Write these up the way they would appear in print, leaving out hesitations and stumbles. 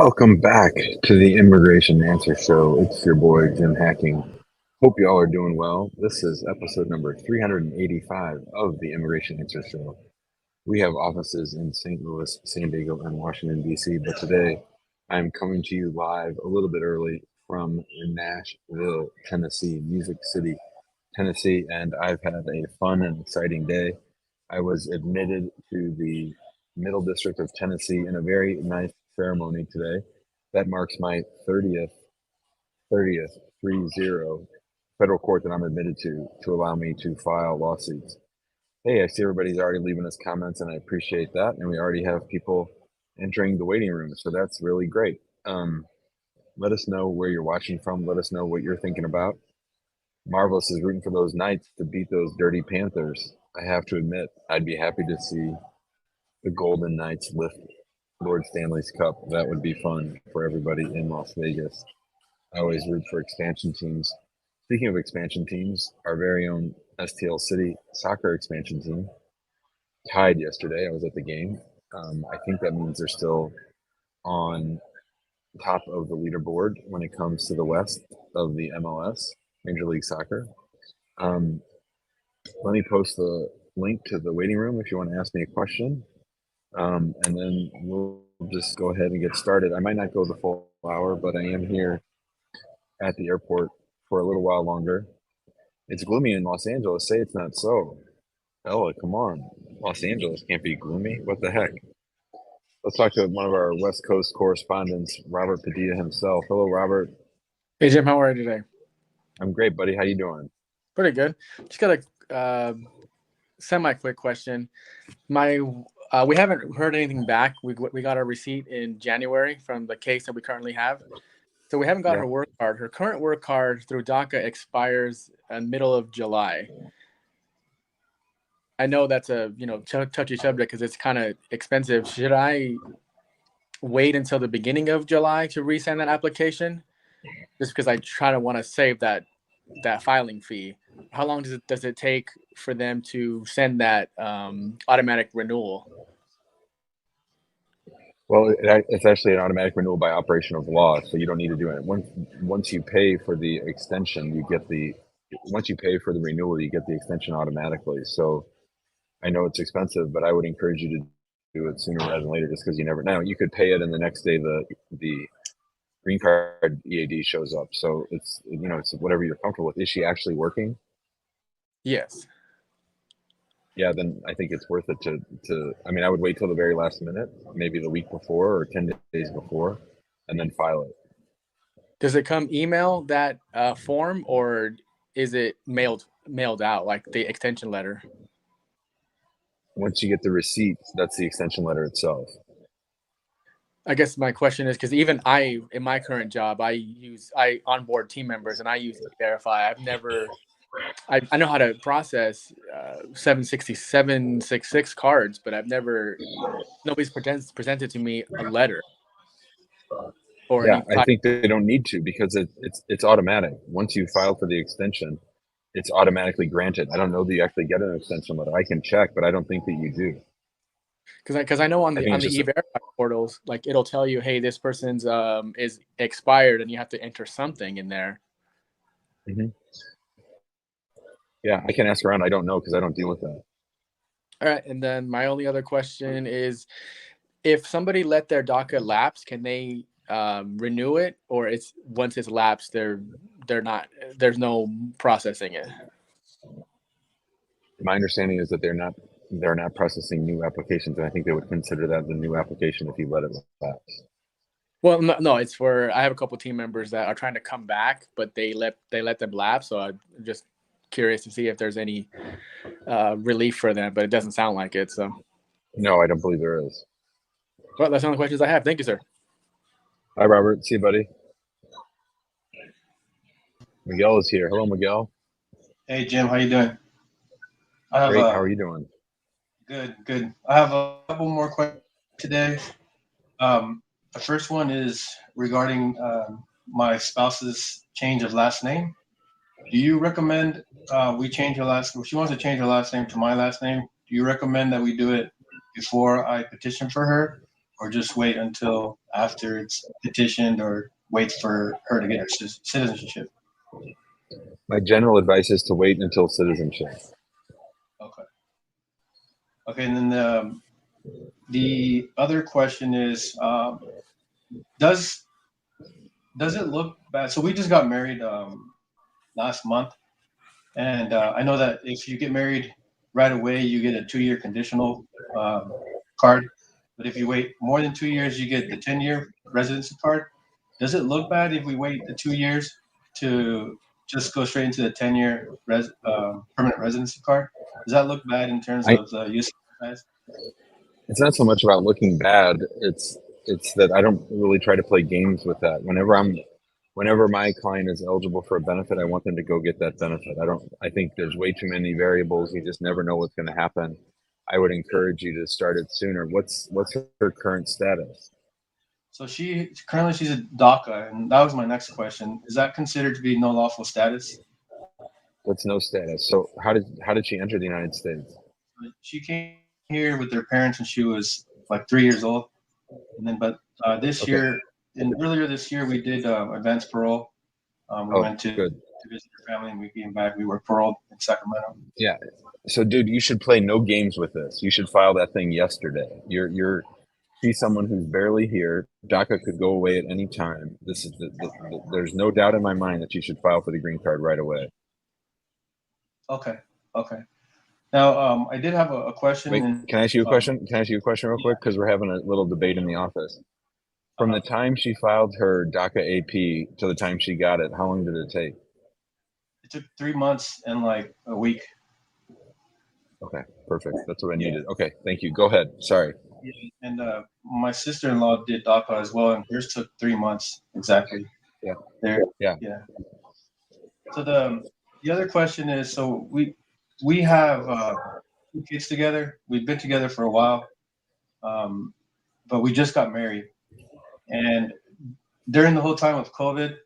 Welcome back to the Immigration Answer Show. It's your boy, Jim Hacking. Hope you all are doing well. This is episode number 385 of the Immigration Answer Show. We have offices in St. Louis, San Diego, and Washington, D.C., but today I'm coming to you live a little bit early from Nashville, Tennessee, Music City, Tennessee, and I've had a fun and exciting day. I was admitted to the Middle District of Tennessee in a very nice ceremony today. That marks my 30th 30 federal court that I'm admitted to allow me to file lawsuits. Hey, I see everybody's already leaving us comments, and I appreciate that. And we already have people entering the waiting room, so that's really great. Let us know where you're watching from. Let us know what you're thinking about. Marvelous is rooting for those Knights to beat those dirty Panthers. I have to admit, I'd be happy to see the Golden Knights lift Lord Stanley's Cup. That would be fun for everybody in Las Vegas. I always root for expansion teams. Speaking of expansion teams, our very own STL City soccer expansion team tied yesterday. I was at the game. I think that means they're still on top of the leaderboard when it comes to the West of the MLS, Major League Soccer. Let me post the link to the waiting room if you want to ask me a question. And then we'll just go ahead and get started. I might not go the full hour, but I am here at the airport for a little while longer. It's gloomy in Los Angeles. Say it's not so. Ella, come on. Los Angeles can't be gloomy. What the heck? Let's talk to one of our West Coast correspondents, Robert Padilla himself. Hello, Robert. Hey, Jim. How are you today? I'm great, buddy. How you doing? Pretty good. Just got a semi-quick question. We haven't heard anything back. We got our receipt in January from the case that we currently have. So we haven't got her work card. Her current work card through DACA expires in middle of July. I know that's a touchy subject because it's kind of expensive. Should I wait until the beginning of July to resend that application? Just because I want to save that filing fee. How long does it take for them to send that automatic renewal? Well, it's actually an automatic renewal by operation of law, so you don't need to do it. Once you pay for the extension, once you pay for the renewal, you get the extension automatically. So I know it's expensive, but I would encourage you to do it sooner rather than later, just because you never know. You could pay it, and the next day the green card EAD shows up. So it's whatever you're comfortable with. Is she actually working? Yes. Yeah, then I think it's worth it to. I mean, I would wait till the very last minute, maybe the week before or 10 days before, and then file it. Does it come email that form, or is it mailed out like the extension letter? Once you get the receipt, that's the extension letter itself. I guess my question is because even in my current job, I onboard team members and I use Verify. I know how to process 766 cards, but nobody's presented to me a letter. I think they don't need to because it's automatic. Once you file for the extension, it's automatically granted. I don't know that you actually get an extension letter. I can check, but I don't think that you do. Because I know on the E-Verify portals, like it'll tell you, hey, this person's is expired, and you have to enter something in there. Mm-hmm. Yeah, I can ask around. I don't know because I don't deal with that. All right, and then my only other question is, if somebody let their DACA lapse, can they renew it, or once it's lapsed, they're not. There's no processing it. My understanding is that they're not processing new applications, and I think they would consider that the new application if you let it lapse. Well, no, it's for I have a couple of team members that are trying to come back, but they let them lapse. So I'm just curious to see if there's any relief for them, but it doesn't sound like it. So no, I don't believe there is. Well, that's all the questions I have. Thank you, sir. Hi, Robert. See you, buddy. Miguel is here. Hello, Miguel. Hey, Jim. How you doing? Great. How are you doing? Good. I have a couple more questions today. The first one is regarding my spouse's change of last name. Do you recommend we change her last name? She wants to change her last name to my last name. Do you recommend that we do it before I petition for her, or just wait until after it's petitioned, or wait for her to get her citizenship? My general advice is to wait until citizenship. Okay. Okay, and then the other question is, does it look bad? So we just got married last month, and I know that if you get married right away, you get a 2-year conditional card. But if you wait more than 2 years, you get the 10-year residency card. Does it look bad if we wait the 2 years to just go straight into the 10-year permanent residency card? Does that look bad in terms I, of the use? it's not so much about looking bad. It's that I don't really try to play games with that. Whenever my client is eligible for a benefit, I want them to go get that benefit. I think there's way too many variables. You just never know what's going to happen. I would encourage you to start it sooner. What's her current status? So she's a DACA, and that was my next question. Is that considered to be no lawful status? What's no status? So how did she enter the United States? She came here with her parents when she was like 3 years old, and then this Okay. year and earlier this year we did advanced parole. We went to visit her family, and we came back. We were paroled in Sacramento. Yeah. So, dude, you should play no games with this. You should file that thing yesterday. She's someone who's barely here. DACA could go away at any time. This is there's no doubt in my mind that you should file for the green card right away. Okay. Now, I did have a question. Wait, can I ask you a question? Can I ask you a question real quick? Because we're having a little debate in the office. From the time she filed her DACA AP to the time she got it, how long did it take? It took 3 months and like a week. Okay, perfect. That's what I needed. Okay, thank you. Go ahead. Sorry. Yeah, and my sister-in-law did DACA as well, and hers took 3 months exactly. Yeah. Yeah. So the other question is, so we have 2 kids together. We've been together for a while, but we just got married. And during the whole time of COVID,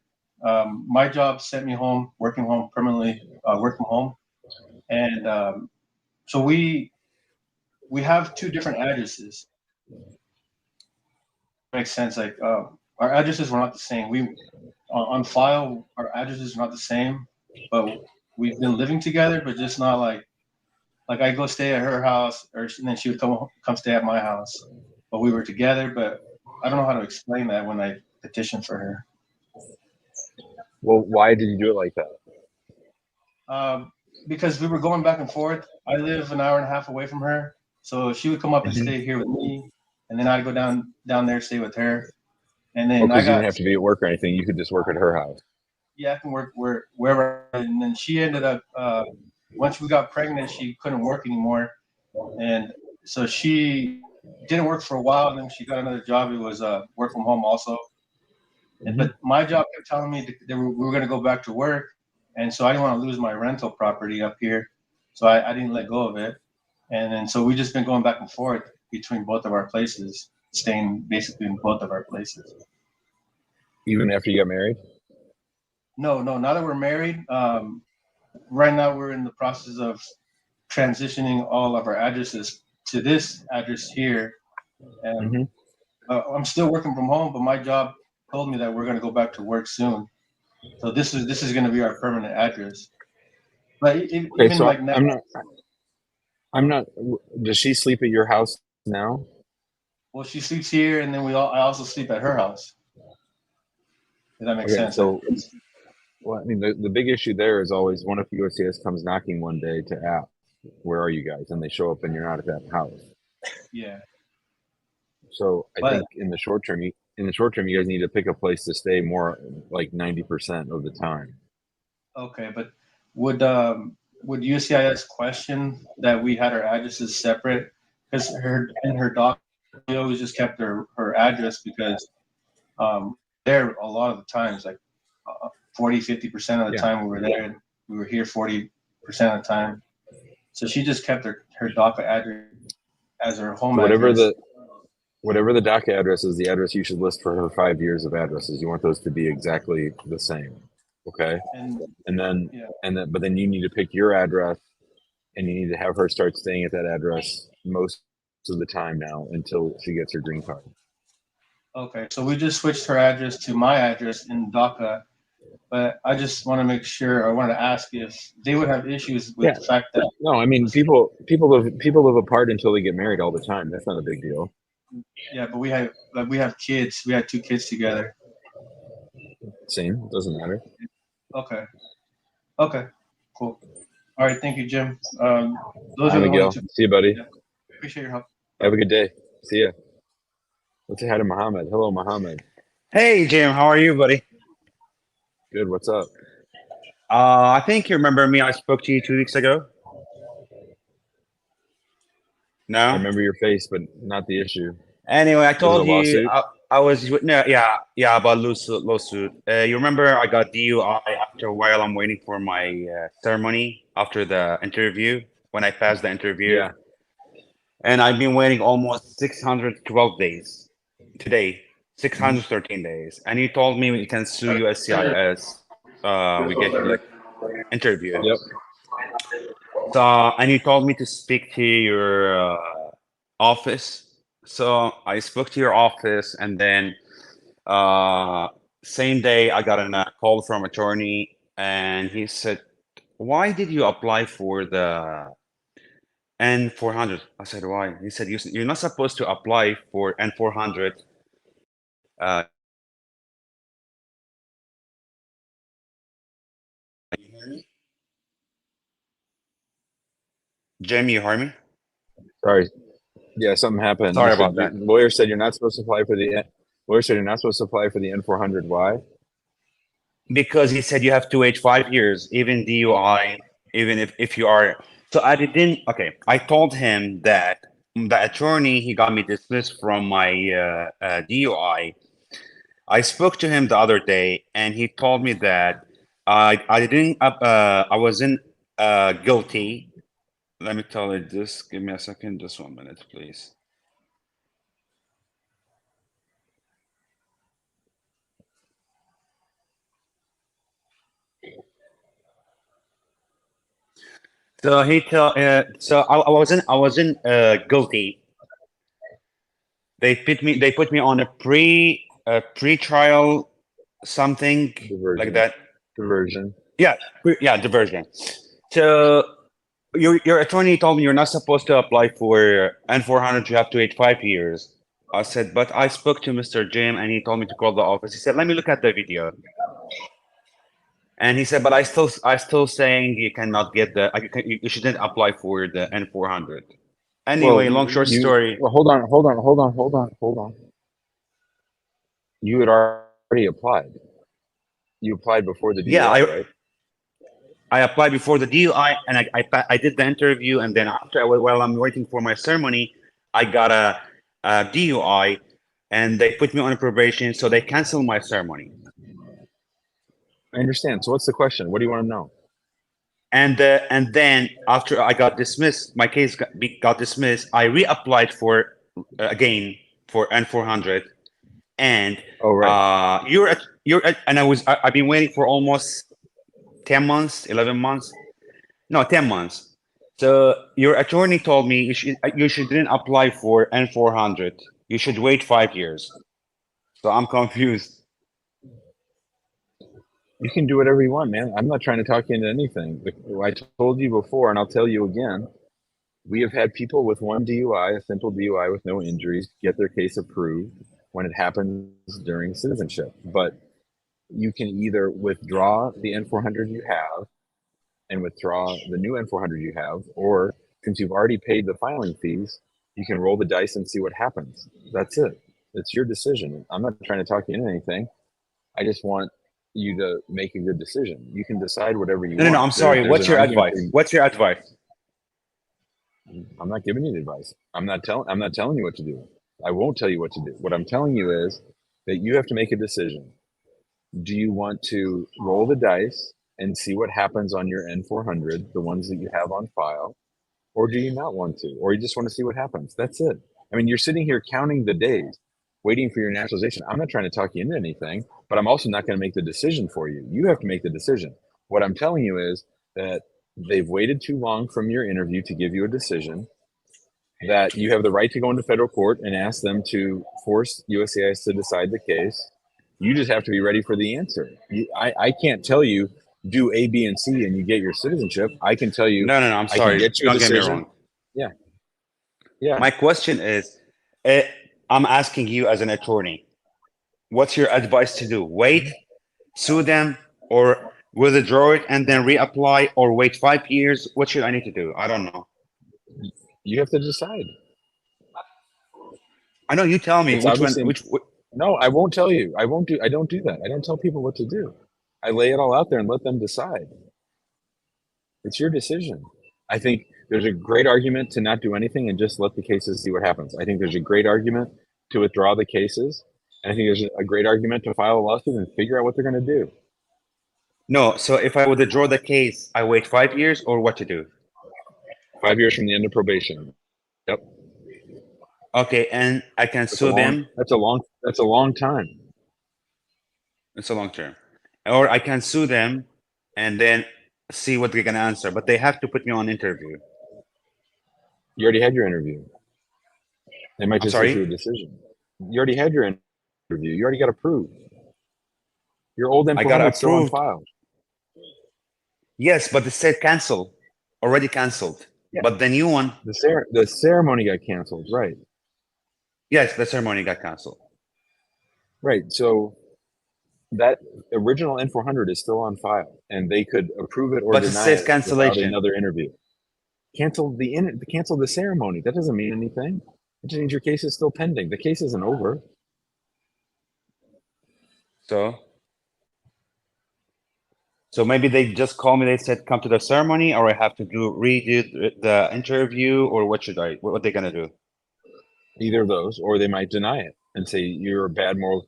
my job sent me home, working home permanently, work from home. And so we have 2 different addresses. Makes sense. Like our addresses were not the same. On file, our addresses were not the same, but we've been living together, but just not like I go stay at her house, and then she would come stay at my house. But we were together, but I don't know how to explain that when I petitioned for her. Well, why did you do it like that? Because we were going back and forth. I live an hour and a half away from her, so she would come up and stay here with me, and then I'd go down there, stay with her, and then because you didn't have to be at work or anything. You could just work at her house. Yeah, I can work wherever. And then she ended up once we got pregnant, she couldn't work anymore, and so she didn't work for a while. And then she got another job. It was work from home also. But my job kept telling me that we were going to go back to work, and so I didn't want to lose my rental property up here, so I didn't let go of it. And then so we just been going back and forth between both of our places, staying basically in both of our places. Even after you got married? No. Now that we're married, right now we're in the process of transitioning all of our addresses to this address here. And I'm still working from home, but my job told me that we're going to go back to work soon. So this is going to be our permanent address. But even so like now, I'm not. Does she sleep at your house now? Well, she sleeps here, and then I also sleep at her house. If that makes sense. So, well, I mean, the big issue there is always, what if USCIS comes knocking one day to ask, where are you guys? And they show up and you're not at that house. Yeah. So I think in the short term, you guys need to pick a place to stay more like 90% of the time. Okay, but would USCIS question that we had our addresses separate? Because her doc, we always just kept her address because there a lot of the times, like 40-50% of the time we were there, and we were here 40% of the time. So she just kept her DACA address as her home address. Whatever the DACA address is, the address you should list for her 5 years of addresses. You want those to be exactly the same. Okay. But then you need to pick your address, and you need to have her start staying at that address most of the time now until she gets her green card. Okay, so we just switched her address to my address in DACA, but I just want to make sure. I wanted to ask if they would have issues with Yeah. the fact that No, I mean people live apart until they get married all the time. That's not a big deal. yeah, but we have kids. We had two kids together. Same, doesn't matter. Okay, okay, cool. All right, thank you, Jim. Those Hi, are the only Miguel. two. See you, buddy. Yeah, appreciate your help. Have a good day. See ya. Let's say hi to Mohammed. Hello, Mohammed. Hey Jim, how are you, buddy? Good. What's up? I think you remember me. I spoke to you 2 weeks ago. I No. remember your face, but not the issue. Anyway, I Was it a told you lawsuit? I was no, yeah, about lawsuit. You remember I got DUI after a while. I'm waiting for my ceremony after the interview when I passed the interview, Yeah. and I've been waiting almost 612 days. Today, Mhm. 613 days, and you told me we can sue USCIS. We get like interview. Yep. So, and you told me to speak to your office. So I spoke to your office, and then uh, same day I got a call from attorney, and he said, "Why did you apply for the N400?" I said, "Why?" He said, "You're not supposed to apply for N400." Uh, you hear me? Jim, you hear me? Sorry. Yeah, something happened. You Sorry said about your that. lawyer said you're not supposed to apply for the lawyer said you're not supposed to apply for the N400. Why? Because he said you have to wait 5 years, even DUI, even if you are. So I didn't. Okay, I told him that the attorney he got me dismissed from my DUI. I spoke to him the other day, and he told me that I didn't I wasn't guilty. Let me tell you this. Give me a second. Just 1 minute, please. So he tell. I wasn't guilty. They put me on a pre-trial something like Diversion. that. Diversion. Yeah, yeah, diversion. So your attorney told me you're not supposed to apply for N400. You have to wait 5 years. I said, but I spoke to Mr. Jim and he told me to call the office. He said, let me look at the video. And he said, but I still saying you cannot get you shouldn't apply for the N400. Well, Anyway, long short story. hold on. You had already applied. You applied before the Yeah, DUI, right? I applied before the DUI and I did the interview, and then after while I'm waiting for my ceremony, I got a DUI, and they put me on probation, so they canceled my ceremony. I understand. So what's the question? What do you want to know? And then after I got dismissed, my case got dismissed. I reapplied for again for N400, and Oh, right. and I've been waiting for almost 10 months, 11 months. No, 10 months. So your attorney told me you shouldn't apply for N400. You should wait 5 years. So I'm confused. You can do whatever you want, man. I'm not trying to talk you into anything. I told you before, and I'll tell you again. We have had people with one DUI, a simple DUI with no injuries, get their case approved when it happens during citizenship. But you can either withdraw the N400 you have and withdraw the new N400 you have, or since you've already paid the filing fees, you can roll the dice and see what happens. That's it. It's your decision. I'm not trying to talk you into anything. I just want you to make a good decision. You can decide whatever you No, no, no. want. I'm sorry. There's What's an your argument advice? What's your advice? I'm not giving you the advice. I'm not telling you what to do. I won't tell you what to do. What I'm telling you is that you have to make a decision. Do you want to roll the dice and see what happens on your N400, the ones that you have on file, or do you not want to? Or you just want to see what happens? That's it. I mean, you're sitting here counting the days, waiting for your naturalization. I'm not trying to talk you into anything, but I'm also not going to make the decision for you. You have to make the decision. What I'm telling you is that they've waited too long from your interview to give you a decision. that you have the right to go into federal court and ask them to force USCIS to decide the case. You just have to be ready for the answer. I can't tell you do A, B, and C and you get your citizenship. I can tell you No, no, no. I'm I can sorry. get you a Don't get me decision. wrong. Yeah. Yeah. My question is, I'm asking you as an attorney, what's your advice to do? Wait, sue them, or withdraw it and then reapply, or wait 5 years? What should I need to do? I don't know. You have to decide. I know you tell me It's which one, obviously no, I won't tell you. I don't do that. I don't tell people what to do. I lay it all out there and let them decide. It's your decision. I think there's a great argument to not do anything and just let the cases see what happens. I think there's a great argument to withdraw the cases. And I think there's a great argument to file a lawsuit and figure out what they're going to do. No, so if I withdraw the case, I wait 5 years, or what to do? 5 years from the end of probation. Yep. Okay, and I can sue them. That's a long time. It's a long term. Or I can sue them and then see what they're gonna answer. But they have to put me on interview. You already had your interview. They might I'm just issue a sorry? decision. You already had your interview. You already got approved. Your old I got N400 is still on approved. file. Yes, but it said cancel. Already canceled. Yeah. But the new one, The ceremony got canceled, right? yes, the ceremony got canceled. Right. So that original N400 is still on file, and they could approve it or But it deny says it without cancellation. another interview. Cancel the ceremony. That doesn't mean anything. It just means your case is still pending. The case isn't over. So maybe they just call me, they said come to the ceremony, or I have to redo the interview, or what what they gonna do? Either of those, or they might deny it and say you have bad moral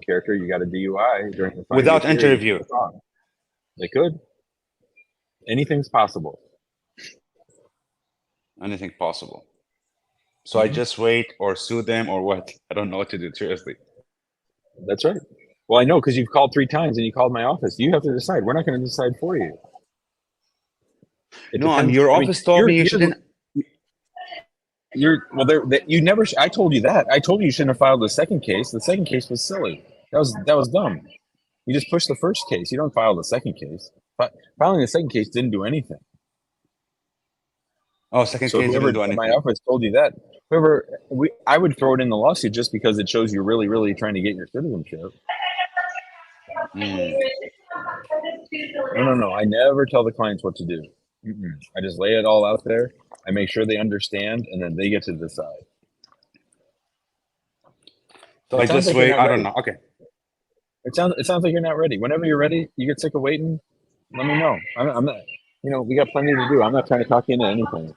character. You got a DUI during the 5-year Without period. interview. They could. Anything's possible. Anything possible. So I just wait or sue them or what? I don't know what to do, seriously. That's right. Well, I know because you've called 3 times and you called my office. You have to decide. We're not going to decide for you. No, your office told me you shouldn't. You never. I told you that. I told you shouldn't have filed the second case. The second case was silly. That was dumb. You just pushed the first case. You don't file the second case. Filing the second case didn't do anything. Oh, second case didn't do anything. My office told you that. I would throw it in the lawsuit just because it shows you're really, really trying to get your citizenship. No. I never tell the clients what to do. I just lay it all out there. I make sure they understand, and then they get to decide. So I just wait. I don't know. Okay. It sounds like you're not ready. Whenever you're ready, you get sick of waiting. Let me know. I'm not. We got plenty to do. I'm not trying to talk you into anything.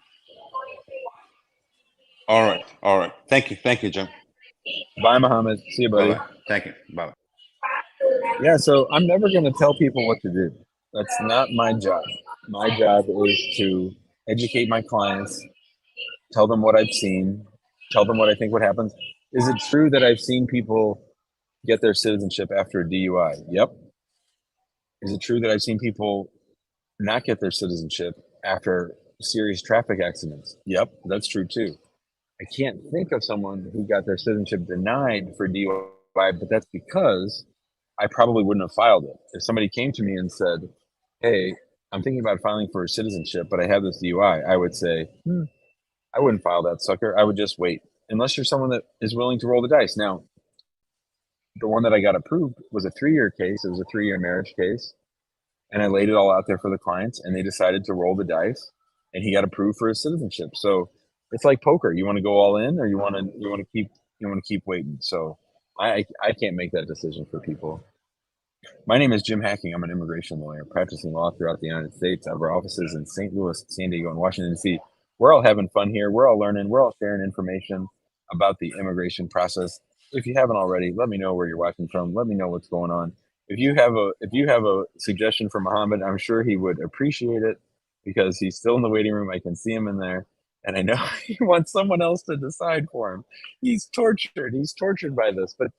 All right. Thank you, Jim. Bye, Mohammed. See you, buddy. Bye-bye. Thank you. Bye. Yeah, so I'm never going to tell people what to do. That's not my job. My job is to educate my clients, tell them what I've seen, tell them what I think what happens. Is it true that I've seen people get their citizenship after a DUI? Yep. Is it true that I've seen people not get their citizenship after serious traffic accidents? Yep, that's true too. I can't think of someone who got their citizenship denied for DUI, but that's because I probably wouldn't have filed it. If somebody came to me and said, hey, I'm thinking about filing for citizenship, but I have this DUI, I would say, I wouldn't file that sucker. I would just wait, unless you're someone that is willing to roll the dice. Now, the one that I got approved was a 3-year case. It was a 3-year marriage case. And I laid it all out there for the clients, and they decided to roll the dice, and he got approved for his citizenship. So it's like poker. You want to go all in, or you want to keep waiting. So I can't make that decision for people. My name is Jim Hacking. I'm an immigration lawyer practicing law throughout the United States. I have our offices in St. Louis, San Diego, and Washington, D.C. We're all having fun here. We're all learning. We're all sharing information about the immigration process. If you haven't already, let me know where you're watching from. Let me know what's going on. If you have a suggestion for Muhammad, I'm sure he would appreciate it because he's still in the waiting room. I can see him in there, and I know he wants someone else to decide for him. He's tortured. He's tortured by this, but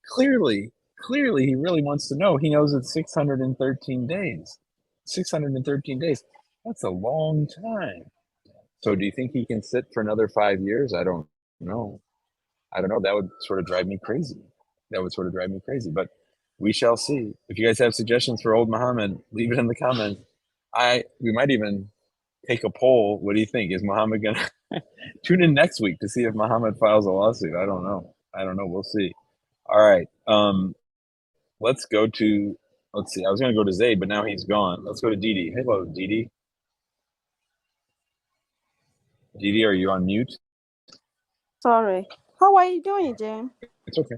clearly he really wants to know. He knows it's 613 days. 613 days. That's a long time. So do you think he can sit for another 5 years? I don't know. I don't know. That would sort of drive me crazy. But we shall see. If you guys have suggestions for old Muhammad, leave it in the comments. We might even take a poll. What do you think? Is Muhammad gonna tune in next week to see if Muhammad files a lawsuit? I don't know. We'll see. All right. Let's go to. Let's see. I was gonna go to Zayd, but now he's gone. Let's go to Didi. Hello, Didi. Didi, are you on mute? Sorry. How are you doing, Jim? It's okay.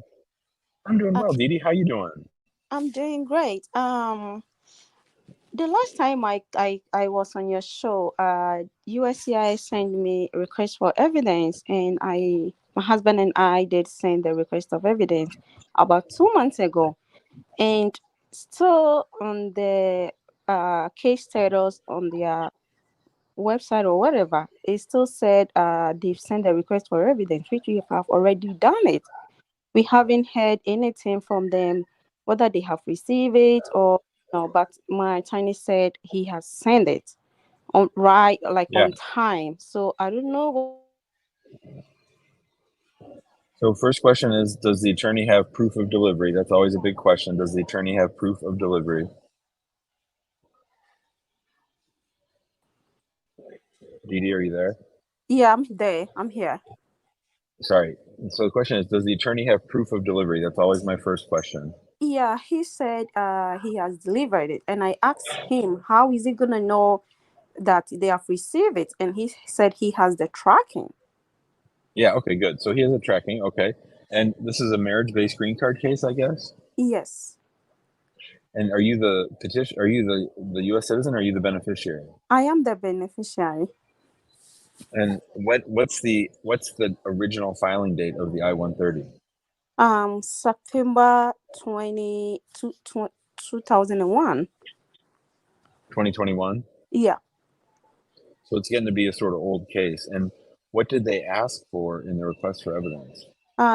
I'm doing well, Didi. How you doing? I'm doing great. The last time I was on your show, USCIS sent me a request for evidence, and my husband and I did send the request of evidence about 2 months ago, and still on the case status on their website or whatever, it still said they've sent a request for evidence, which we have already done it. We haven't heard anything from them, whether they have received it or no. But my attorney said he has sent it on Yeah. on time. So I don't know. So first question is, does the attorney have proof of delivery? That's always a big question. Does the attorney have proof of delivery? Didi, are you there? Yeah, I'm there. I'm here. Sorry. So the question is, does the attorney have proof of delivery? That's always my first question. Yeah, he said he has delivered it, and I asked him how is he gonna know that they have received it, and he said he has the tracking. Yeah, okay, good. So he has a tracking, okay. And this is a marriage-based green card case, I guess? Yes, And are you the petition? Are you the U.S. citizen? Or are you the beneficiary? I am the beneficiary. And what's the original filing date of the I-130? September 2001. 2021. Yeah. So it's getting to be a sort of old case. And what did they ask for in the request for evidence?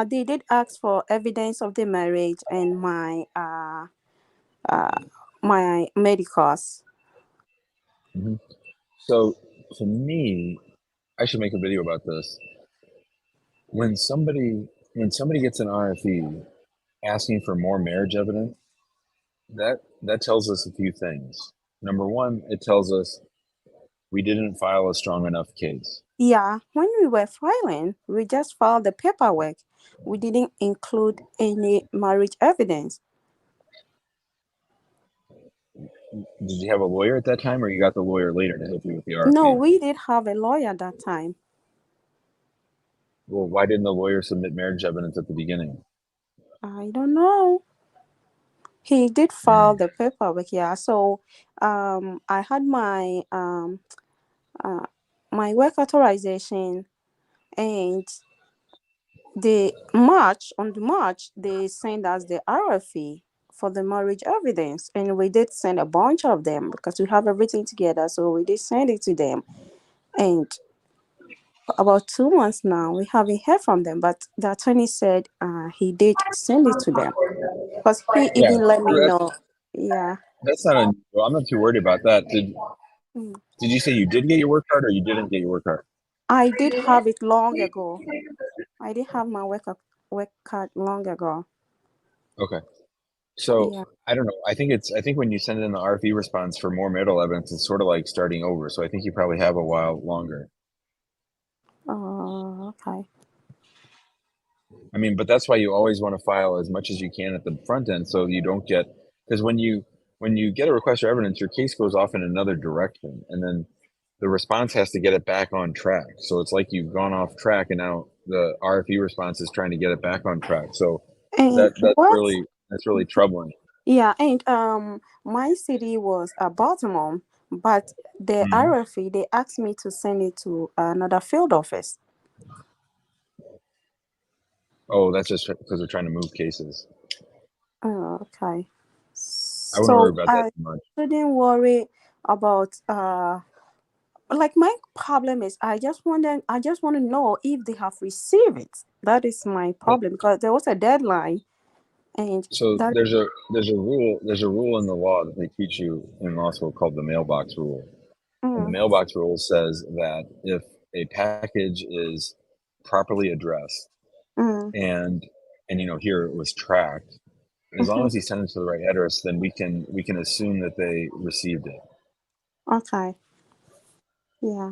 They did ask for evidence of the marriage and my medicals. Mm-hmm. So to me, I should make a video about this. When somebody gets an RFE asking for more marriage evidence, that tells us a few things. Number one, it tells us we didn't file a strong enough case. Yeah, when we were filing, we just filed the paperwork. We didn't include any marriage evidence. Did you have a lawyer at that time, or you got the lawyer later to help you with the RFE? No, we did have a lawyer at that time. Well, why didn't the lawyer submit marriage evidence at the beginning? I don't know. He did file the paperwork, yeah. So I had my my work authorization, and on the March they sent us the RFE for the marriage evidence, and we did send a bunch of them because we have everything together. So we did send it to them, and for about 2 months now we haven't heard from them. But the attorney said he did send it to them because he Yeah, even let me know. Yeah. that's not unusual. I'm not too worried about that. Mm. Did you say you did get your work card, or you didn't get your work card? I did have it long ago. I did have my work card long ago. Okay. So Yeah. I don't know. I think when you send in the RFE response for more marital evidence, it's sort of like starting over. So I think you probably have a while longer. Oh, okay. I mean, but that's why you always want to file as much as you can at the front end, so you don't get, because when you get a request for evidence, your case goes off in another direction, and then the response has to get it back on track. So it's like you've gone off track, and now the RFE response is trying to get it back on track. So And that's what? really troubling. Yeah, and my city was Baltimore, but the Mhm. RFE they asked me to send it to another field office. Oh, that's just because they're trying to move cases. Oh, okay. I wouldn't worry So about that I too much. shouldn't worry about like my problem is I just want to know if they have received it. That is my problem because there was a deadline, and So that there's a rule in the law that they teach you in law school called the mailbox rule. And the mm, mailbox rule says that if a package is properly addressed Mm, and here it was tracked, as long mhm. as he sent it to the right address, then we can assume that they received it. Okay. Yeah.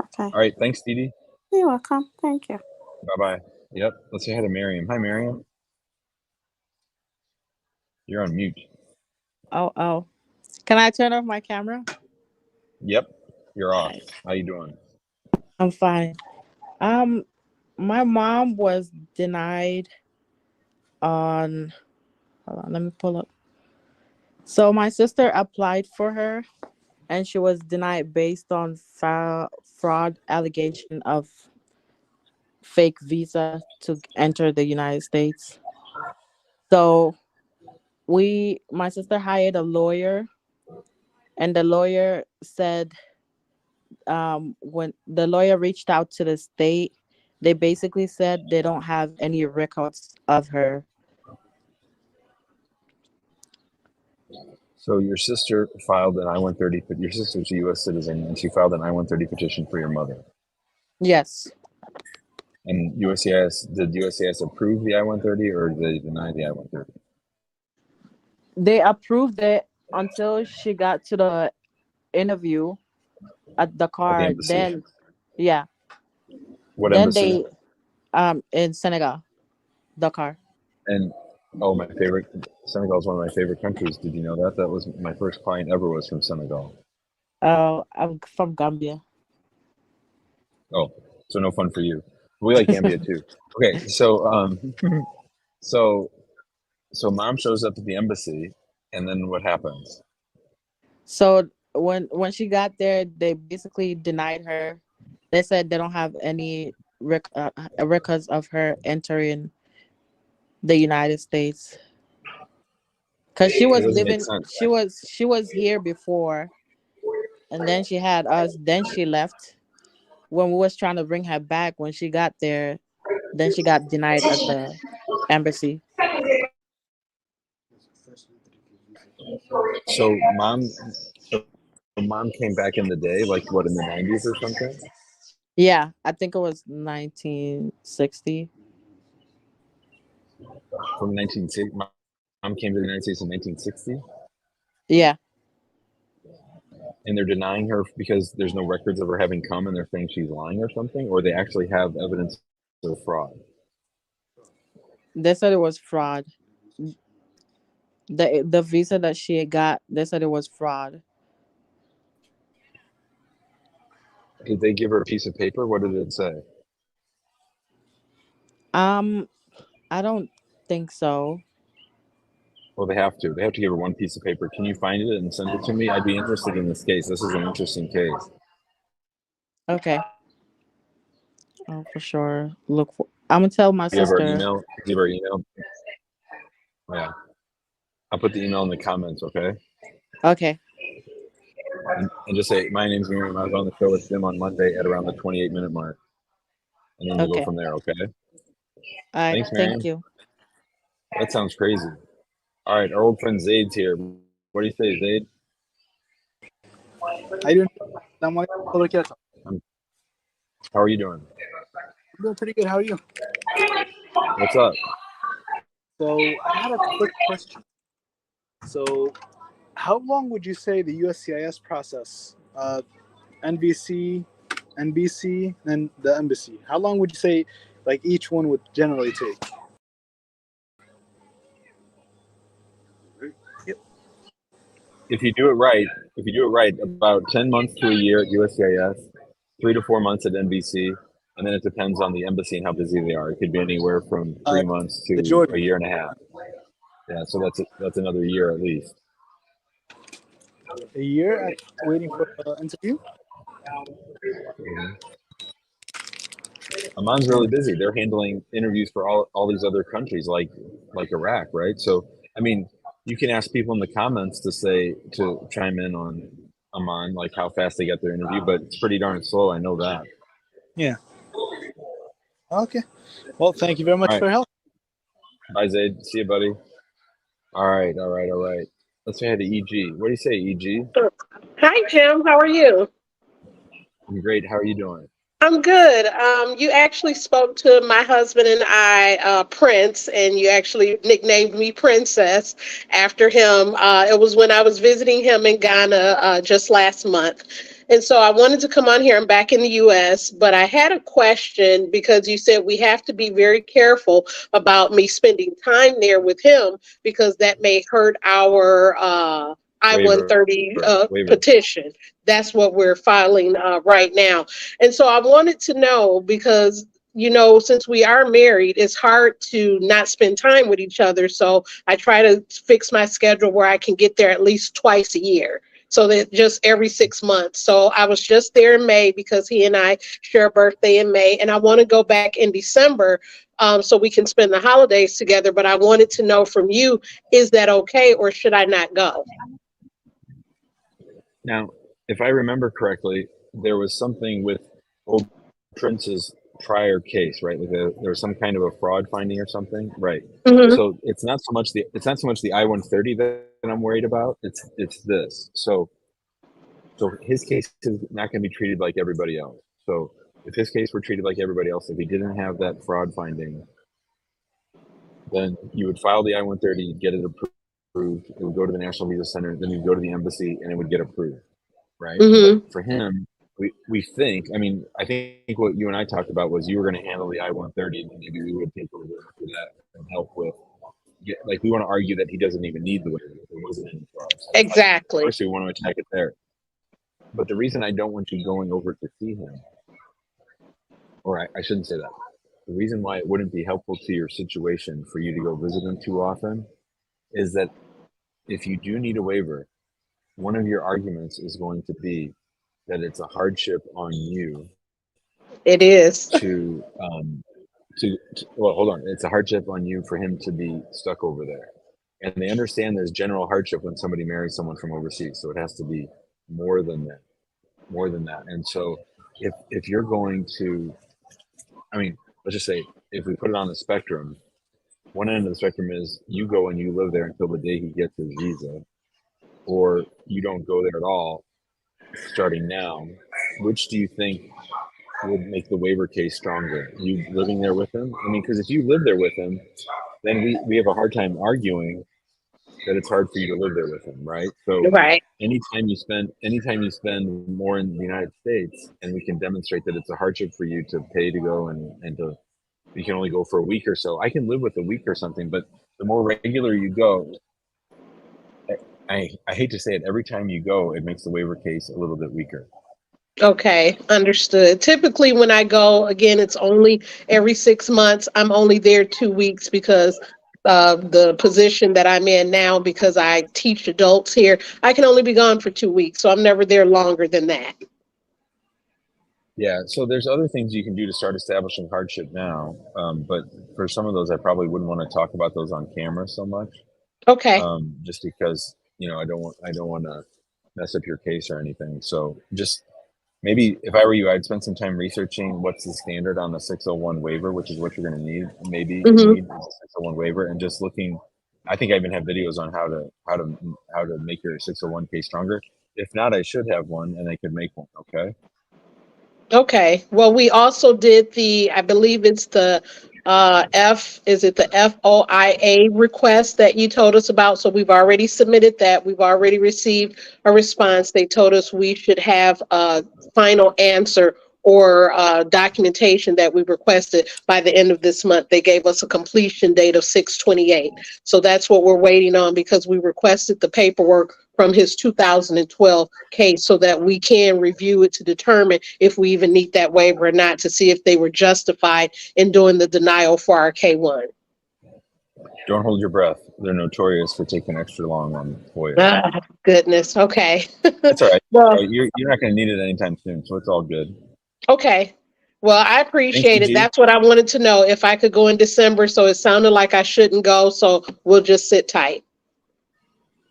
Okay. All right, thanks, Dee Dee. You're welcome. Thank you. Bye-bye. Yep, let's say hi to Miriam. Hi, Miriam. You're on mute. Oh. Can I turn off my camera? Yep, you're off. Alright. How you doing? I'm fine. Um, my mom was denied on. Hold on, let me pull up. So my sister applied for her, and she was denied based on fraud allegation of fake visa to enter the United States. So my sister hired a lawyer, and the lawyer said, when the lawyer reached out to the state, they basically said they don't have any records of her. So your sister filed an I-130, but your sister's a U.S. citizen, and she filed an I-130 petition for your mother. Yes, And did USCIS approve the I-130 or did they deny the I-130? they approved it until she got to the interview at the At the car. embassy? Then, yeah, What then embassy? they in Senegal, Dakar. And oh, my favorite, Senegal is one of my favorite countries. Did you know that? That was my first client ever was from Senegal. I'm from Gambia. Oh, so no fun for you. We like Gambia too. Okay, so so mom shows up at the embassy, and then what happens? So when she got there, they basically denied her. They said they don't have any records of her entering the United States because she That was doesn't make living. sense. She was here before, and then she had us. Then she left. When we was trying to bring her back, when she got there, then she got denied at the embassy. So mom came back in the day, like what, in the 90s or something? Yeah, I think it was 1960. From 1960. Mom came to the United States in 1960, Yeah, and they're denying her because there's no records of her having come, and they're saying she's lying or something, or they actually have evidence of fraud. they said it was fraud. The visa that she had got, they said it was fraud. Did they give her a piece of paper? What did it say? Um, I don't think so. Well, they have to. They have to give her one piece of paper. Can you find it and send it to me? I'd be interested in this case. This is an interesting case. Okay. Oh, for sure. Look for. I'm gonna tell my Do you have our sister. email? Do you have our email? Yeah. I'll put the email in the comments, okay? Okay. And just say, my name's Miriam. I was on the show with Jim on Monday at around the 28-minute mark. And then we'll go Okay. from there, okay? All right. Thanks, Thank Miriam. you. That sounds crazy. All right, our old friend Zaid's here. What do you say, Zaid? How you doing? Assalamu alaikum. How are you doing? I'm doing pretty good. How are you? What's up? So I had a quick question. So how long would you say the USCIS process, NVC, NBC, and the embassy, how long would you say like each one would generally take? If you do it right, about 10 months to a year at USCIS, 3 to 4 months at NBC, and then it depends on the embassy and how busy they are. It could be anywhere from 3 months The to a Jordan. year and a half. Yeah, so that's another year at least. A year at waiting for the interview? Mhm. Aman's really busy. They're handling interviews for all these other countries like Iraq, right? So I mean, you can ask people in the comments to chime in on Aman, like how fast they get their interview, but it's pretty darn slow. I know that. Yeah. Okay. Well, thank you very All much right, for your help. bye Zaid. See you, buddy. All right. Let's say hi to EG. What do you say, EG? Hi, Jim. How are you? I'm great. How are you doing? I'm good. You actually spoke to my husband and I, Prince, and you actually nicknamed me Princess after him. It was when I was visiting him in Ghana just last month. And so I wanted to come on here. I'm back in the US, but I had a question because you said we have to be very careful about me spending time there with him because that may hurt our Waiver. I-130 Waiver. petition. That's what we're filing right now. And so I wanted to know because, you know, since we are married, it's hard to not spend time with each other. So I try to fix my schedule where I can get there at least twice a year. So that just every 6 months. So I was just there in May because he and I share a birthday in May. And I want to go back in December so we can spend the holidays together. But I wanted to know from you, is that okay or should I not go? Now, if I remember correctly, there was something with old Prince's prior case, right? Like there was some kind of a fraud finding or something, right? Mm-hmm. So it's not so much the I-130 that I'm worried about. It's this. So his case is not going to be treated like everybody else. So if his case were treated like everybody else, if he didn't have that fraud finding, then you would file the I-130, you'd get it approved. It would go to the National Visa Center, then you'd go to the embassy, and it would get approved. Right? Mm-hmm. But for him, we think, I mean, I think what you and I talked about was you were going to handle the I-130 and then maybe we would take over after that and help with, like we want to argue that he doesn't even need the waiver if there wasn't any fraud. So Exactly. first we want to attack it there. But the reason I don't want you going over to see him, or I shouldn't say that, the reason why it wouldn't be helpful to your situation for you to go visit him too often is that if you do need a waiver, one of your arguments is going to be that it's a hardship on you It is. to well, hold on, it's a hardship on you for him to be stuck over there, and they understand there's general hardship when somebody marries someone from overseas, so it has to be more than that. And so if you're going to, I mean, let's just say if we put it on the spectrum, one end of the spectrum is you go and you live there until the day he gets his visa, or you don't go there at all starting now. Which do you think would make the waiver case stronger? You living there with him? I mean, because if you live there with him, then we have a hard time arguing that it's hard for you to live there with him, right? So Right. anytime you spend more in the United States, and we can demonstrate that it's a hardship for you to pay to go and to, you can only go for a week or so. I can live with a week or something, but the more regular you go, I hate to say it, every time you go, it makes the waiver case a little bit weaker. Okay, understood. Typically, when I go, again, it's only every 6 months. I'm only there 2 weeks because the position that I'm in now, because I teach adults here, I can only be gone for 2 weeks. So I'm never there longer than that. Yeah, so there's other things you can do to start establishing hardship now, but for some of those, I probably wouldn't want to talk about those on camera so much, Okay. just because I don't want to mess up your case or anything. So just maybe if I were you, I'd spend some time researching what's the standard on the 601 waiver, which is what you're going to need. Maybe Hmm. need a 601 waiver, and just looking. I think I even have videos on how to make your 601 case stronger. If not, I should have one, and I could make one. Okay. Okay. Well, we also did I believe it's the is it the FOIA request that you told us about? So we've already submitted that. We've already received a response. They told us we should have a final answer or documentation that we requested by the end of this month. They gave us a completion date of 6/28. So that's what we're waiting on because we requested the paperwork from his 2012 case so that we can review it to determine if we even need that waiver or not, to see if they were justified in doing the denial for our K-1. Don't hold your breath. They're notorious for taking extra long on FOIA. Ah, goodness. Okay. That's all right. Well, You're not going to need it anytime soon, so it's all good. okay. Well, I Thank you, appreciate it. G. That's what I wanted to know, if I could go in December. So it sounded like I shouldn't go. So we'll just sit tight.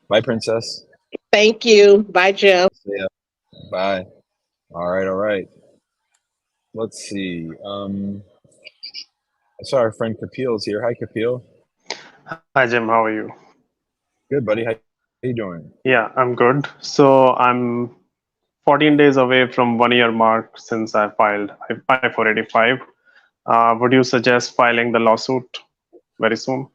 Bye, Princess. Thank you. Bye, Jim. See ya. Bye. All right. Let's see. I saw our friend Kapil's here. Hi, Kapil. Hi, Jim. How are you? Good, buddy. How you doing? Yeah, I'm good. So I'm 14 days away from 1 year mark since I filed I-485. Would you suggest filing the lawsuit very soon?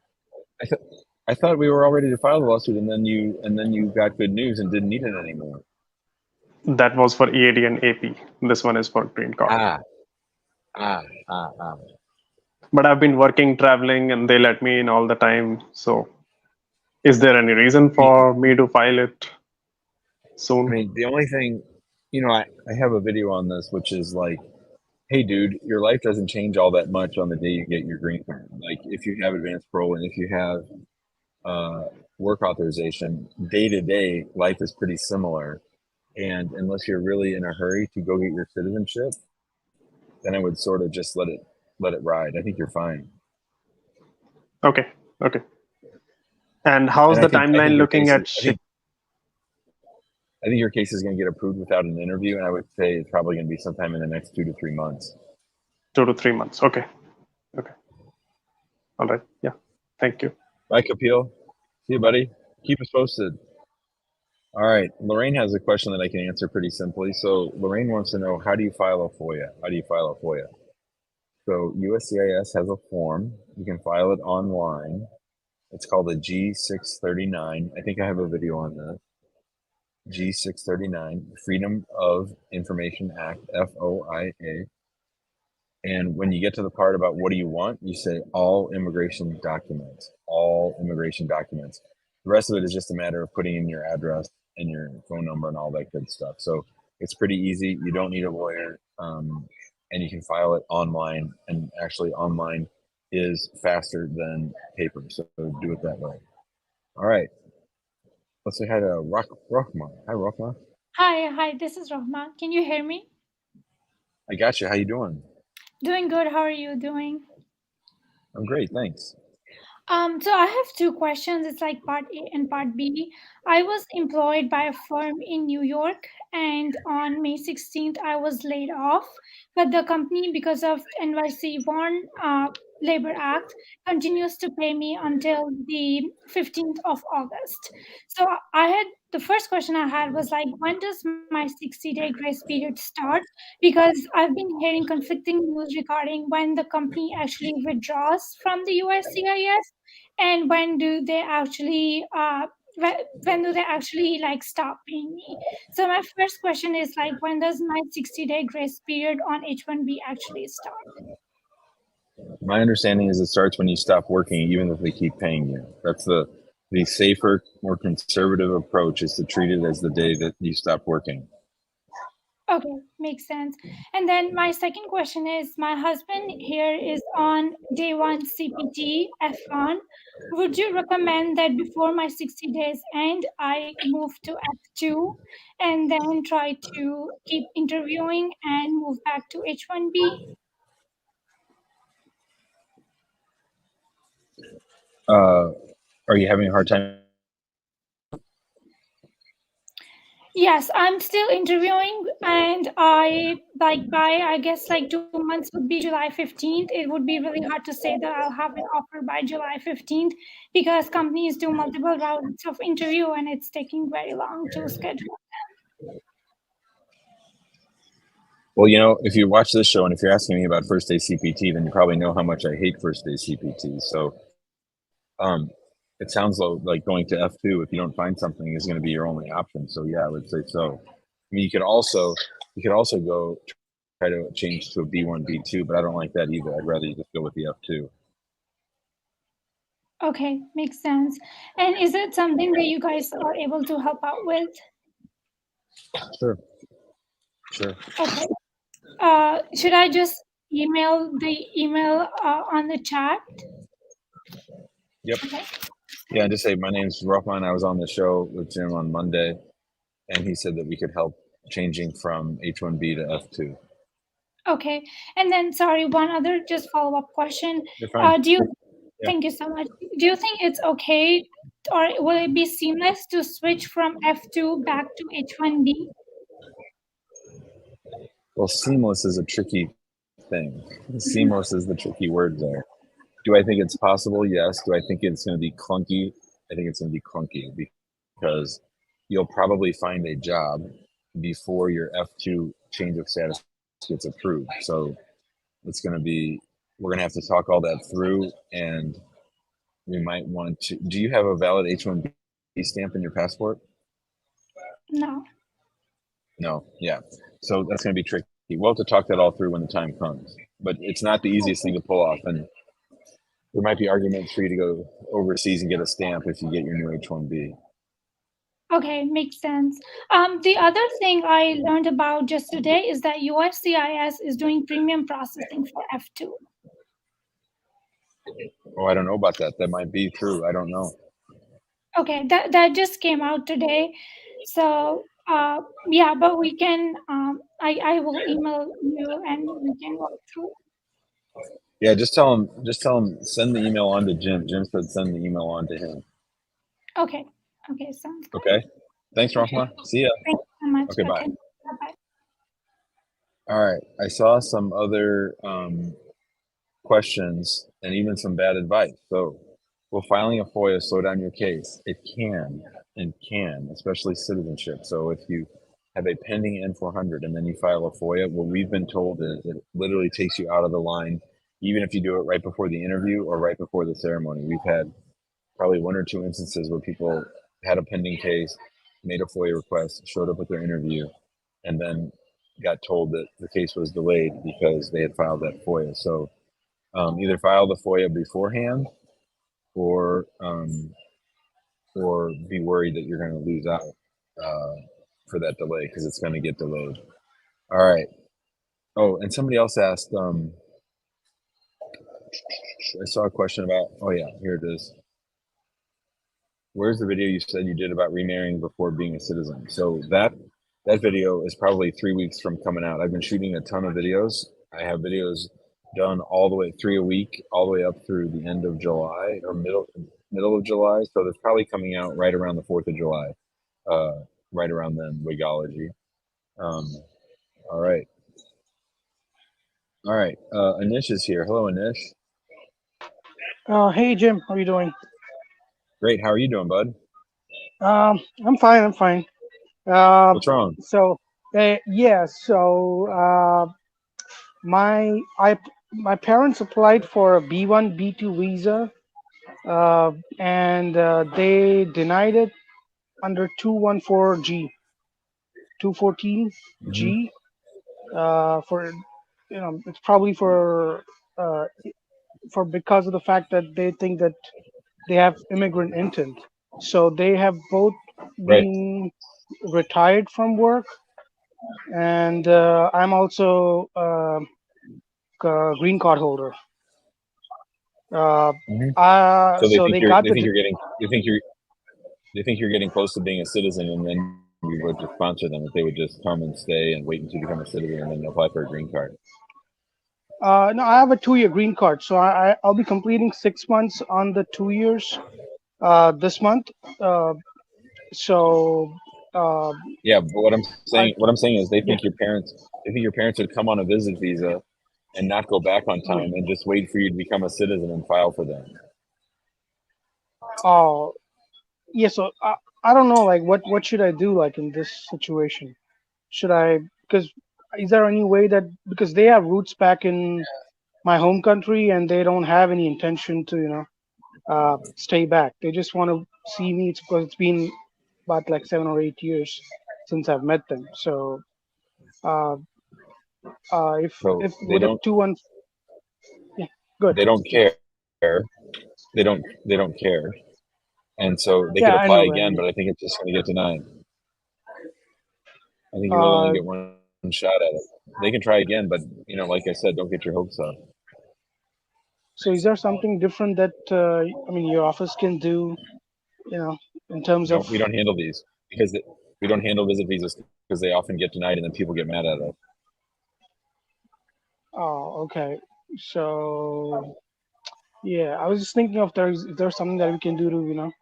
I, th- I thought we were all ready to file the lawsuit, and then you got good news and didn't need it anymore. That was for EAD and AP. This one is for green card. Ah. But I've been working, traveling, and they let me in all the time. So, is there any reason for me to file it soon? I mean, the only thing, I have a video on this, which is like, hey, dude, your life doesn't change all that much on the day you get your green card. Like, if you have advanced parole and if you have work authorization, day to day, life is pretty similar. And unless you're really in a hurry to go get your citizenship, then I would sort of just let it ride. I think you're fine. Okay. And how's And the timeline looking at? I think your case is going to get approved without an interview, and I would say it's probably going to be sometime in the next 2 to 3 months. 2 to 3 months. Okay. All right. Yeah. Thank you. Bye, Kapil. See you, buddy. Keep us posted. All right. Lorraine has a question that I can answer pretty simply. So Lorraine wants to know, how do you file a FOIA? So USCIS has a form. You can file it online. It's called a G639. I think I have a video on this. G639, Freedom of Information Act, FOIA. And when you get to the part about what do you want, you say all immigration documents. The rest of it is just a matter of putting in your address and your phone number and all that good stuff. So it's pretty easy. You don't need a lawyer, and you can file it online. And actually, online is faster than paper. So do it that way. All right. Let's say hi to Rohma. Hi, Rohma. Hi, this is Rahma. Can you hear me? I got you. How you doing? Doing good. How are you doing? I'm great, thanks. So I have two questions. It's like part A and part B. I was employed by a firm in New York, and on May 16th, I was laid off. But the company, because of NYC 1 Labor Act, continues to pay me until the 15th of August. So the first question I had was like, when does my 60-day grace period start? Because I've been hearing conflicting news regarding when the company actually withdraws from the USCIS and when do they actually like stop paying me. So my first question is like, when does my 60-day grace period on H1B actually start? My understanding is it starts when you stop working, even if they keep paying you. That's the safer, more conservative approach, is to treat it as the day that you stop working. Okay, makes sense. And then my second question is, my husband here is on day 1 CPT F1. Would you recommend that before my 60 days end, I move to F2 and then try to keep interviewing and move back to H1B? Are you having a hard time? Yes, I'm still interviewing, and I like by I guess like 2 months would be July 15th. It would be really hard to say that I'll have an offer by July 15th because companies do multiple rounds of interview and it's taking very long to schedule. Well, if you watch this show and if you're asking me about first day CPT, then you probably know how much I hate first day CPT. So it sounds like going to F2 if you don't find something is going to be your only option. So yeah, I would say so. I mean, you could also go try to change to a B1, B2, but I don't like that either. I'd rather you just go with the F2. Okay, makes sense. And is it something that you guys are able to help out with? Sure. Okay. Should I just email the email on the chat? Yep. Okay. Yeah, just say my name's Rohman. I was on the show with Jim on Monday, and he said that we could help changing from H1B to F2. Okay. And then, sorry, one other just follow-up question. You're fine. Thank you so much. Do you think it's okay, or will it be seamless to switch from F2 back to H1B? Well, seamless is a tricky thing. Seamless is the tricky word there. Do I think it's possible? Yes. Do I think it's going to be clunky? I think it's going to be clunky because you'll probably find a job before your F2 change of status gets approved. So it's going to be, we're going to have to talk all that through, and we might want to. Do you have a valid H-1B stamp in your passport? No. No. Yeah. So that's going to be tricky. We'll have to talk that all through when the time comes. But it's not the easiest thing to pull off, and there might be arguments for you to go overseas and get a stamp if you get your new H-1B. Okay, makes sense. The other thing I learned about just today is that USCIS is doing premium processing for F2. Oh, I don't know about that. That might be true. I don't know. Okay, that just came out today. So yeah, but we can I will email you and we can walk through. Yeah, just tell him, send the email on to Jim. Jim said send the email on to him. Okay. Okay, sounds good. Okay. Thanks, Rahma. See ya. Thank you so much. Okay, bye. Bye-bye. All right. I saw some other questions and even some bad advice. So, will filing a FOIA slow down your case? It can, especially citizenship. So, if you have a pending N-400 and then you file a FOIA, what we've been told is it literally takes you out of the line, even if you do it right before the interview or right before the ceremony. We've had probably one or two instances where people had a pending case, made a FOIA request, showed up at their interview, and then got told that the case was delayed because they had filed that FOIA. So either file the FOIA beforehand, or be worried that you're going to lose out for that delay, because it's going to get delayed. All right. Oh, and somebody else asked. I saw a question about. Oh yeah, here it is. Where's the video you said you did about remarrying before being a citizen? So that video is probably 3 weeks from coming out. I've been shooting a ton of videos. I have videos done all the way, 3 a week, all the way up through the end of July or middle of July. So that's probably coming out right around the 4th of July, right around then, Wigology. All right. All right. Anish is here. Hello, Anish. Hey Jim, how are you doing? Great. How are you doing, bud? I'm fine. I'm fine. What's wrong? So, yeah. So, my parents applied for a B1, B2 visa, and they denied it under 214G, 214G. For it's probably for because of the fact that they think that they have immigrant intent. So they have both Right. been retired from work, and I'm also a green card holder. So they So think they you're got they think you're getting they think you're getting close to being a citizen, and then you would just sponsor them if they would just come and stay and wait until you become a citizen and then apply for a green card. No, I have a 2-year green card, so I'll be completing 6 months on the 2 years this month. So Yeah, but what I'm I saying is they yeah. think your parents would come on a visit visa and not go back on time and just wait for you to become a citizen and file for them. Oh, yeah. So I don't know, like what should I do, like in this situation? Should I, because is there any way that, because they have roots back in my home country and they don't have any intention to stay back. They just want to see me. It's because it's been about like 7 or 8 years since I've met them. So uh So if they with a don't 2-1, yeah, good. they don't care. They don't care. And so they could Yeah, I apply know that. again, but I think it's just going to get denied. I think you really only get one shot at it. They can try again, but like I said, don't get your hopes up. So is there something different that your office can do, in terms of? We don't handle these because we don't handle visit visas because they often get denied and then people get mad at us. Oh, okay. So yeah, I was just thinking if there's something that we can do to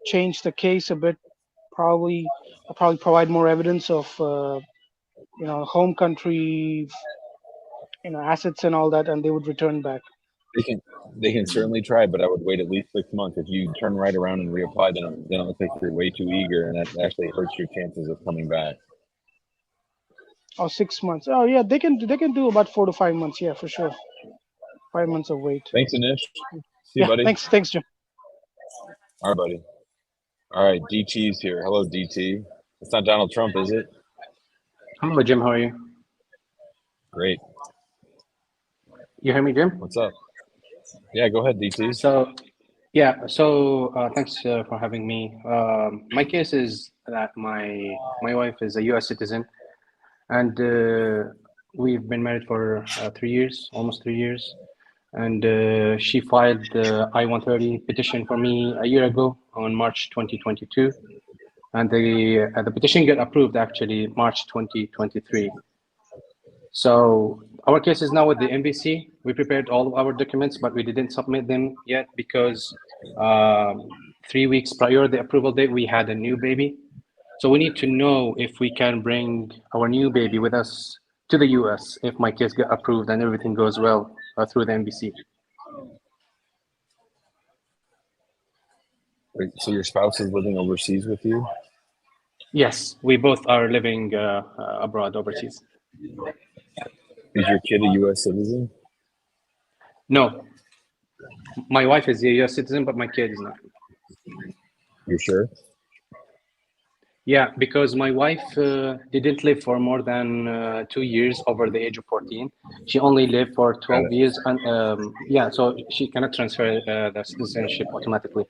change the case a bit. I'll probably provide more evidence of home country assets and all that, and they would return back. They can certainly try, but I would wait at least 6 months. If you turn right around and reapply, then it looks like you're way too eager, and that actually hurts your chances of coming back. Oh, 6 months. Oh yeah, they can do about 4 to 5 months. Yeah, for sure. 5 months of wait. Thanks, Anish. See you, Yeah, buddy. thanks, Jim. All right, buddy. All right, DT's here. Hello, DT. It's not Donald Trump, is it? Hello, Jim. How are you? Great. You hear me, Jim? What's up? Yeah, go ahead, DT. So, thanks for having me. My case is that my wife is a U.S. citizen, and we've been married for 3 years, almost 3 years. And she filed the I-130 petition for me a year ago on March 2022, and the petition got approved actually March 2023. So our case is now with the embassy. We prepared all of our documents, but we didn't submit them yet because 3 weeks prior the approval date, we had a new baby. So we need to know if we can bring our new baby with us to the US if my case get approved and everything goes well through the embassy. Wait, so your spouse is living overseas with you? Yes, we both are living abroad, overseas. Is your kid a U.S. citizen? No, my wife is a US citizen, but my kid is not. You're sure? Yeah, because my wife didn't live for more than 2 years over the age of 14. She only lived for 12 years. And yeah, so she cannot transfer the citizenship automatically.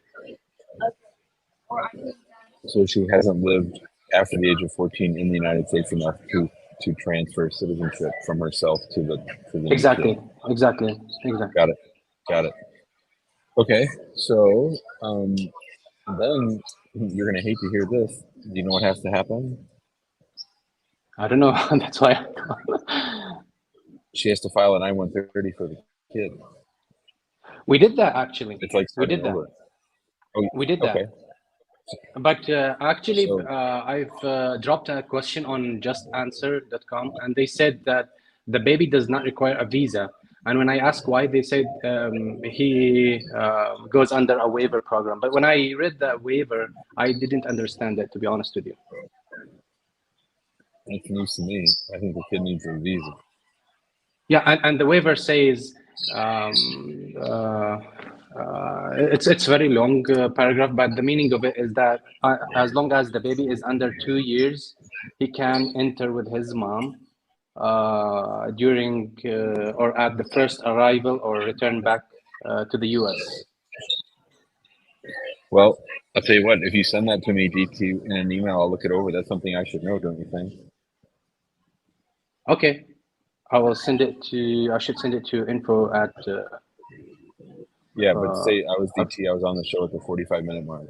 So she hasn't lived after the age of 14 in the United States enough to transfer citizenship from herself to the Exactly, kid. exactly. Got it. Okay, so then you're gonna hate to hear this. Do you know what has to happen? I don't know. That's why. She has to file an I-130 for the kid. We did that actually. It's like We starting did that. over. Oh, We did that. okay. But actually, So- I've dropped a question on justanswer.com, and they said that the baby does not require a visa. And when I asked why, they said he goes under a waiver program. But when I read that waiver, I didn't understand that, to be honest with you. It's news to me. I think the kid needs a visa. Yeah, and the waiver says it's very long paragraph, but the meaning of it is that as long as the baby is under 2 years, he can enter with his mom during or at the first arrival or return back to the US. Well, I'll tell you what. If you send that to me, DT, in an email, I'll look it over. That's something I should know, don't you think? Okay, I should send it to info at. Yeah, but say I was DT. I was on the show at the 45-minute mark.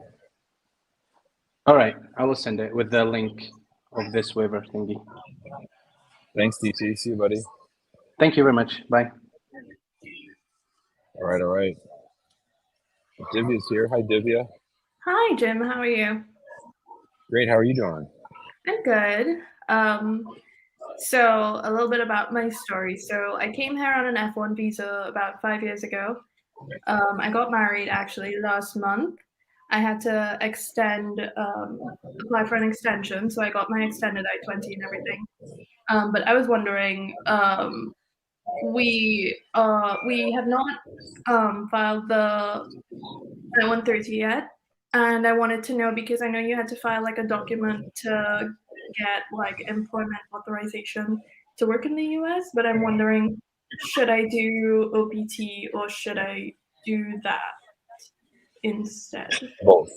All right, I will send it with the link of this waiver thingy. Thanks, DT. See you, buddy. Thank you very much. Bye. All right. Divya's here. Hi, Divya. Hi, Jim. How are you? Great. How are you doing? I'm good. So a little bit about my story. So I came here on an F1 visa about 5 years ago. I got married actually last month. I had to apply for an extension, so I got my extended I-20 and everything. But I was wondering, we have not filed the I-130 yet, and I wanted to know because I know you had to file like a document to get like employment authorization to work in the US, but I'm wondering, should I do OPT or should I do that instead? Both.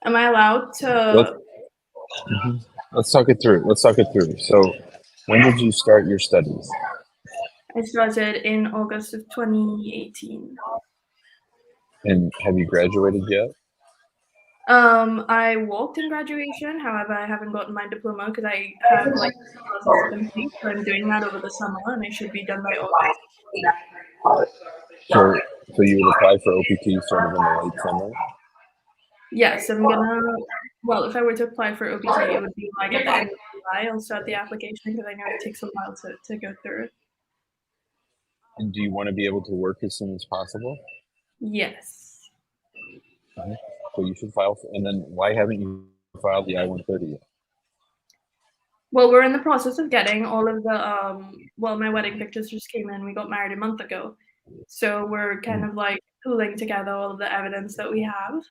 Am I allowed to? Let's talk it through. So, when did you start your studies? I started in August of 2018. And have you graduated yet? I walked in graduation. However, I haven't gotten my diploma because I have like a process to complete. So I'm doing that over the summer, and I should be done by August. So you would apply for OPT sort of in the late summer? Yes, I'm gonna. Well, if I were to apply for OPT, it would be like at the end of July. I'll start the application because I know it takes a while to go through it. And do you want to be able to work as soon as possible? Yes. So you should file. And then why haven't you filed the I-130 yet? Well, we're in the process of getting all of the well, my wedding pictures just came in. We got married a month ago. So we're kind of like pooling together all of the evidence that we have.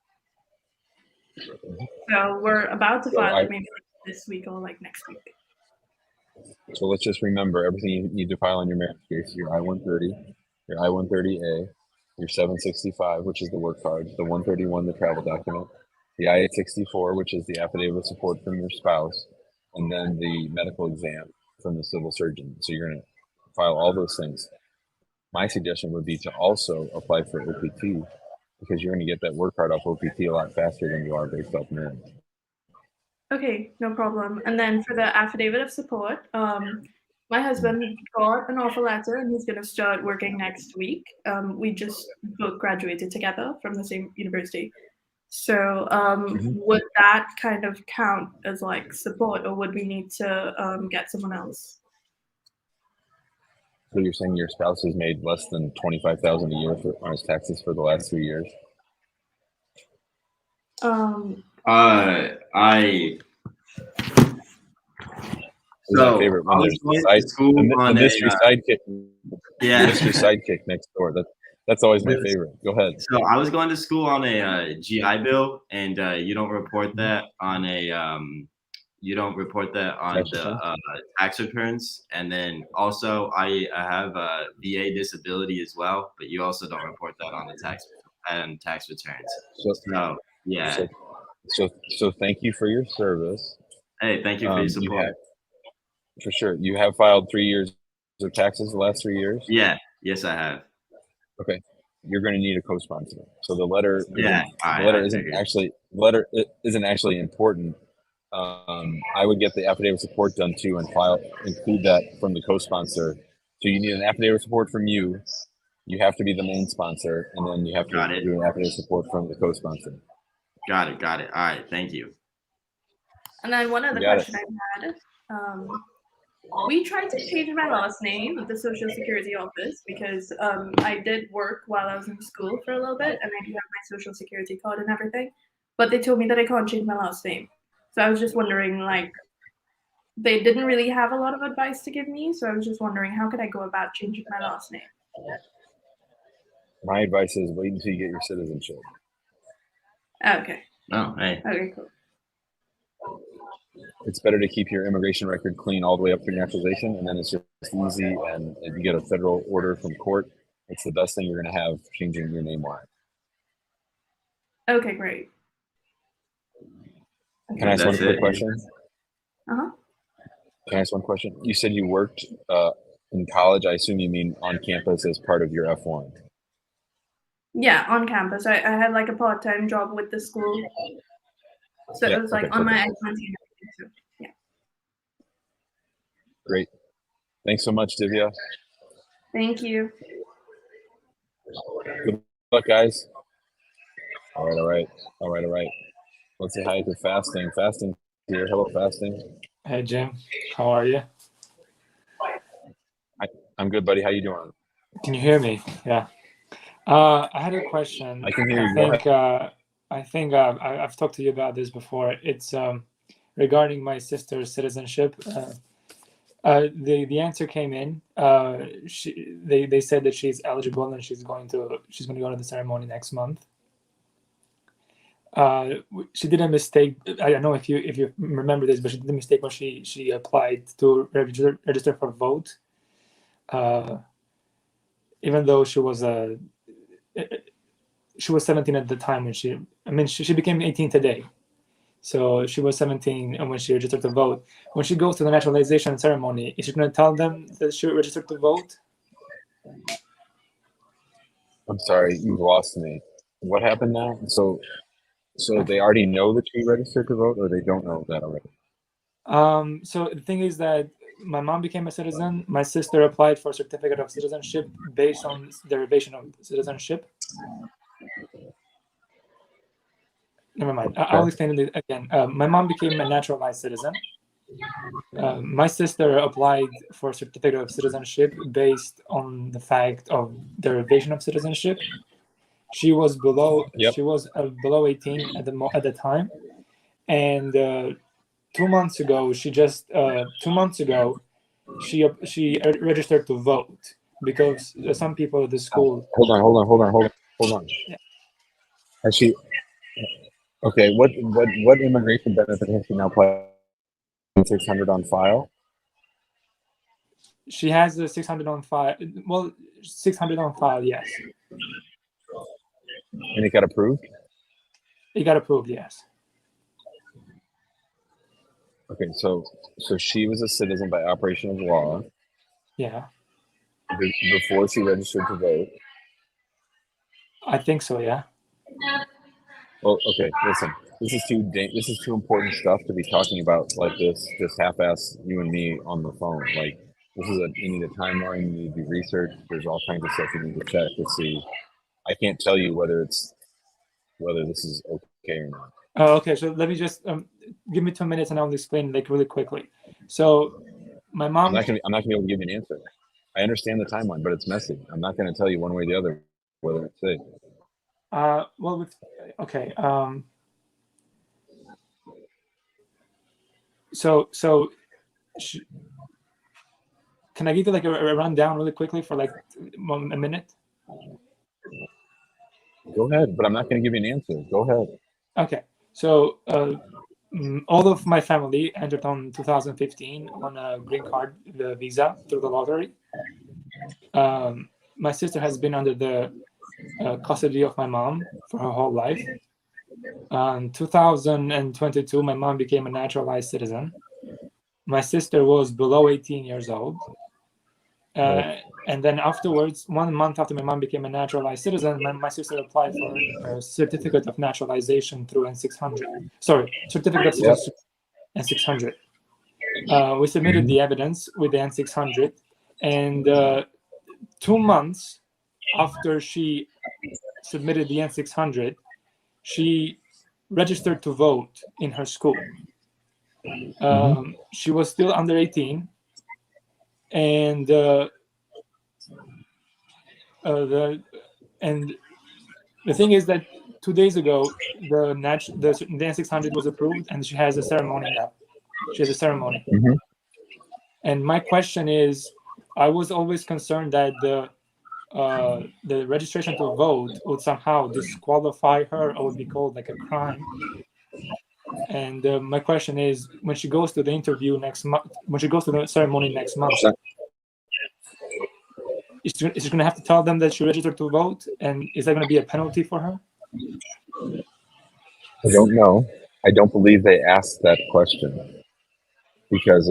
So we're about to So file it maybe this week or like next week. So let's just remember everything you need to file on your marriage case: your I-130, your I-130A, your 765, which is the work card, the 131, the travel document, the I-864, which is the affidavit of support from your spouse, and then the medical exam from the civil surgeon. So you're going to file all those things. My suggestion would be to also apply for OPT, because you're going to get that work card off OPT a lot faster than you are based off marriage. Okay, no problem. And then for the affidavit of support, my husband got an offer letter and he's going to start working next week. We just both graduated together from the same university. So would that kind of count as like support, or would we need to get someone else? So you're saying your spouse has made less than $25,000 a year on his taxes for the last 3 years? So my favorite I when was there's going to school the on mystery a sidekick. yeah. The mystery sidekick next door. That's always my Yes. favorite. Go ahead. So I was going to school on a GI Bill, and you don't report that on a Tax return? tax returns. And then also I have a VA disability as well, but you also don't report that on the tax returns. So yeah. So thank you for your service. Hey, thank you for your support. For sure. You have filed 3 years of taxes the last 3 years? Yeah. Yes, I have. Okay. You're going to need a co-sponsor. So the letter, Yeah. the letter isn't actually important. I would get the affidavit of support done too and include that from the co-sponsor. So you need an affidavit of support from you. You have to be the main sponsor, and then you have to do an affidavit of support from the co-sponsor. Got it. All right. Thank you. And then one other question I had. We tried to change my last name at the Social Security office because I did work while I was in school for a little bit, and I do have my Social Security card and everything. But they told me that I can't change my last name. So I was just wondering, like, they didn't really have a lot of advice to give me. So I was just wondering, how could I go about changing my last name? My advice is wait until you get your citizenship. Okay. Oh, hey. Okay, cool. It's better to keep your immigration record clean all the way up through naturalization, and then it's just easy. And if you get a federal order from court, it's the best thing you're going to have changing your name wise. Okay, great. Can I ask one quick question? Uh-huh. Can I ask one question? You said you worked in college. I assume you mean on campus as part of your F1. Yeah, on campus. I had like a part-time job with the school. So it was like on my F1 team. So, yeah. Great. Thanks so much, Divya. Thank you. Good luck, guys. All right. Let's say hi to Fasting. Fasting here. Hello, Fasting. Hey, Jim. How are you? I'm good, buddy. How you doing? Can you hear me? Yeah. I had a question. I can hear you. I think I've talked to you about this before. It's regarding my sister's citizenship. The answer came in. They said that she's eligible and she's going to go to the ceremony next month. She did a mistake. I don't know if you remember this, but she did a mistake when she applied to register for vote. Even though she was 17 at the time when she became 18 today. So she was 17 and when she registered to vote. When she goes to the naturalization ceremony, is she going to tell them that she registered to vote? I'm sorry, you've lost me. What happened now? So they already know that she registered to vote, or they don't know that already? So the thing is that my mom became a citizen. My sister applied for a certificate of citizenship based on derivation of citizenship. Never mind. I'll explain it again. My mom became a naturalized citizen. My sister applied for a certificate of citizenship based on the fact of derivation of citizenship. She was below. She was below 18 at the time, and 2 months ago, she just 2 months ago, she registered to vote because some people at the school. Hold on. Yeah. Has she? Okay. What immigration benefit has she now applied? 600 on file. She has a 600 on file. Well, 600 on file, yes. And it got approved. It got approved, yes. Okay, so she was a citizen by operation of law. Yeah. Before she registered to vote. I think so, yeah. Well, okay. Listen, this is too important stuff to be talking about like this, just half-ass you and me on the phone. Like you need a timeline, you need to do research. There's all kinds of stuff you need to check to see. I can't tell you whether this is okay or not. Oh, okay. So let me just give me 2 minutes, and I'll explain like really quickly. So my mom. I'm not gonna be able to give you an answer. I understand the timeline, but it's messy. I'm not going to tell you one way or the other whether it's safe. Well, okay. So can I give you like a rundown really quickly for like a minute? Go ahead, but I'm not going to give you an answer. Go ahead. Okay. So all of my family entered on 2015 on a green card visa through the lottery. My sister has been under the custody of my mom for her whole life. In 2022, my mom became a naturalized citizen. My sister was below 18 years old. And then afterwards, 1 month after my mom became a naturalized citizen, my sister applied for a certificate of naturalization through N600. Sorry, certificate of citizenship N600. We submitted the evidence with the N600, and 2 months after she submitted the N600, she registered to vote in her school. She was still under 18, and the thing is that 2 days ago the N600 was approved, and she has a ceremony now. She has a ceremony. And my question is, I was always concerned that the registration to vote would somehow disqualify her or would be called like a crime. And my question is, when she goes to the interview next month, when she goes to the ceremony next month, is she going to have to tell them that she registered to vote? And is that going to be a penalty for her? I don't know. I don't believe they asked that question. Because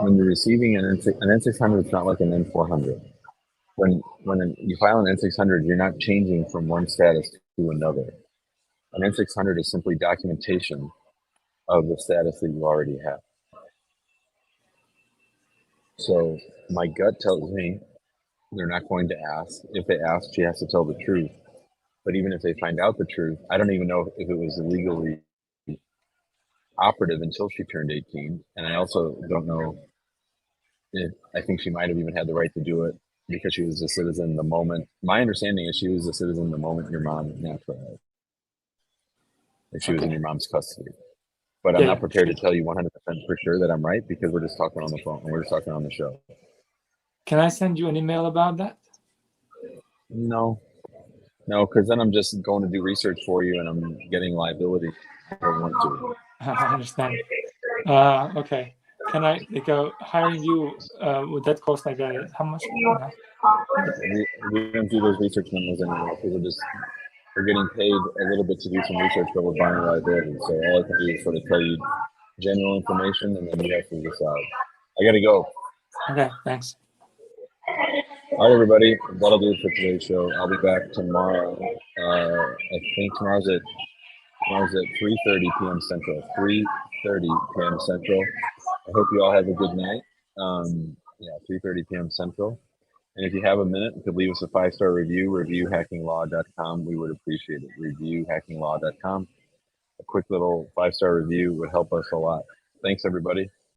when you're receiving an N600, it's not like an N400. When you file an N600, you're not changing from one status to another. An N600 is simply documentation of the status that you already have. So my gut tells me they're not going to ask. If they ask, she has to tell the truth. But even if they find out the truth, I don't even know if it was legally operative until she turned 18. And I also don't know if, I think she might have even had the right to do it because she was a citizen the moment. My understanding is she was a citizen the moment your mom naturalized. If she was in your mom's custody. But I'm not prepared to tell you 100% for sure that I'm right because we're just talking on the phone and we're just talking on the show. Can I send you an email about that? No, because then I'm just going to do research for you and I'm getting liability. I don't want to. I understand. Okay. Can I hiring you? Would that cost like how much? No. We don't do those research memos anymore because we're getting paid a little bit to do some research, but we're buying liability. So all I can do is sort of tell you general information, and then you have to decide. I gotta go. Okay, thanks. All right, everybody. That'll do it for today's show. I'll be back tomorrow. I think tomorrow's at 3:30 p.m. Central. 3:30 p.m. Central. I hope you all have a good night. 3:30 p.m. Central. And if you have a minute, you could leave us a 5-star review, reviewhackinglaw.com. We would appreciate it. Reviewhackinglaw.com. A quick little 5-star review would help us a lot. Thanks, everybody.